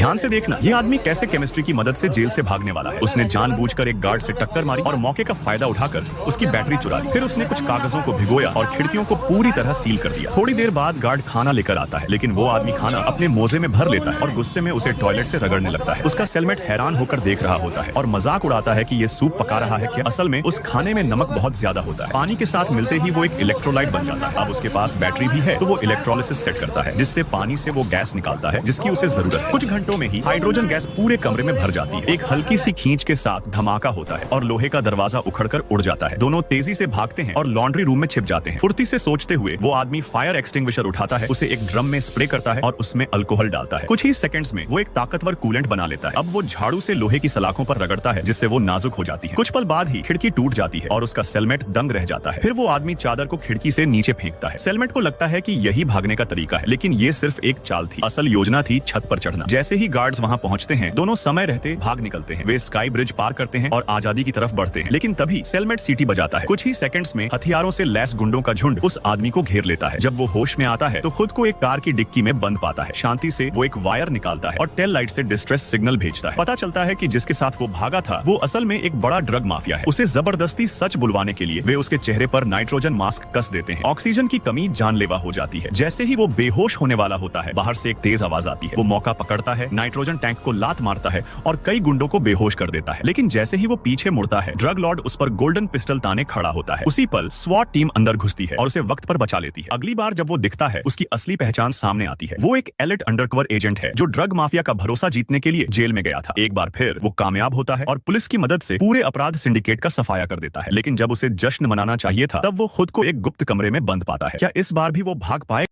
ध्यान से देखना, ये आदमी कैसे केमिस्ट्री की मदद से जेल से भागने वाला है। उसने जानबूझकर एक गार्ड से टक्कर मारी और मौके का फायदा उठाकर उसकी बैटरी चुरा ली। फिर उसने कुछ कागजों को भिगोया और खिड़कियों को पूरी तरह सील कर दिया। थोड़ी देर बाद गार्ड खाना लेकर आता है, लेकिन वो आदमी खाना अपने मोजे में भर लेता है और गुस्से में उसे टॉयलेट से रगड़ने लगता है। उसका सेलमेट हैरान होकर देख रहा होता है और मजाक उड़ाता है कि ये सूप पका रहा है क्या। असल में उस खाने में नमक बहुत ज्यादा होता है। पानी के साथ मिलते ही वो एक इलेक्ट्रोलाइट बन जाता है। अब उसके पास बैटरी भी है तो वो इलेक्ट्रोलिसिस सेट करता है, जिससे पानी से वो गैस निकालता है जिसकी उसे जरूरत है। कुछ घंटों में ही हाइड्रोजन गैस पूरे कमरे में भर जाती है। एक हल्की सी खींच के साथ धमाका होता है और लोहे का दरवाजा उखड़कर उड़ जाता है। दोनों तेजी से भागते हैं और लॉन्ड्री रूम में छिप जाते हैं। फुर्ती से सोचते हुए वो आदमी फायर एक्सटिंग्विशर उठाता है, उसे एक ड्रम में स्प्रे करता है और उसमें अल्कोहल डालता है। कुछ ही सेकंड्स में वो एक ताकतवर कूलेंट बना लेता है। अब वो झाड़ू से लोहे की सलाखों पर रगड़ता है, जिससे वो नाजुक हो जाती है। कुछ पल बाद ही खिड़की टूट जाती है और उसका सेलमेट दंग रह जाता है। फिर वो आदमी चादर को खिड़की से नीचे फेंकता है। सेलमेट को लगता है कि यही भागने का तरीका है, लेकिन ये सिर्फ एक चाल थी। असल योजना थी छत पर चढ़ना। जैसे ही गार्ड्स वहां पहुंचते हैं, दोनों समय रहते भाग निकलते हैं। वे स्काई ब्रिज पार करते हैं और आजादी की तरफ बढ़ते हैं, लेकिन तभी सेलमेट सीटी बजाता है। कुछ ही सेकंड्स में हथियारों से लैस गुंडों का झुंड उस आदमी को घेर लेता है। जब वो होश में आता है तो खुद को एक कार की डिक्की में बंद पाता है। शांति से वो एक वायर निकालता है और टेल लाइट से डिस्ट्रेस सिग्नल भेजता है। पता चलता है कि जिसके साथ वो भागा था वो असल में एक बड़ा ड्रग माफिया है। उसे जबरदस्ती सच बुलवाने के लिए वे उसके चेहरे पर नाइट्रोजन मास्क कस देते हैं। ऑक्सीजन की कमी जानलेवा हो जाती है। जैसे ही वो बेहोश होने वाला होता है, बाहर से एक तेज आवाज आती है। वो मौका पकड़ता है, नाइट्रोजन टैंक को लात मारता है और कई गुंडों को बेहोश कर देता है। लेकिन जैसे ही वो पीछे मुड़ता है, ड्रग लॉर्ड उस पर गोल्डन पिस्टल ताने खड़ा होता है। उसी पल स्वॉट टीम अंदर घुसती है और उसे वक्त पर बचा लेती है। अगली बार जब वो दिखता है, उसकी असली पहचान सामने आती है। वो एक एलिट अंडरकवर एजेंट है जो ड्रग माफिया का भरोसा जीतने के लिए जेल में गया था। एक बार फिर वो कामयाब होता है और पुलिस की मदद से पूरे अपराध सिंडिकेट का सफाया कर देता है। लेकिन जब उसे जश्न मनाना चाहिए था, तब वो खुद को एक गुप्त कमरे में बंद पाता है। क्या इस बार भी वो भाग पाए?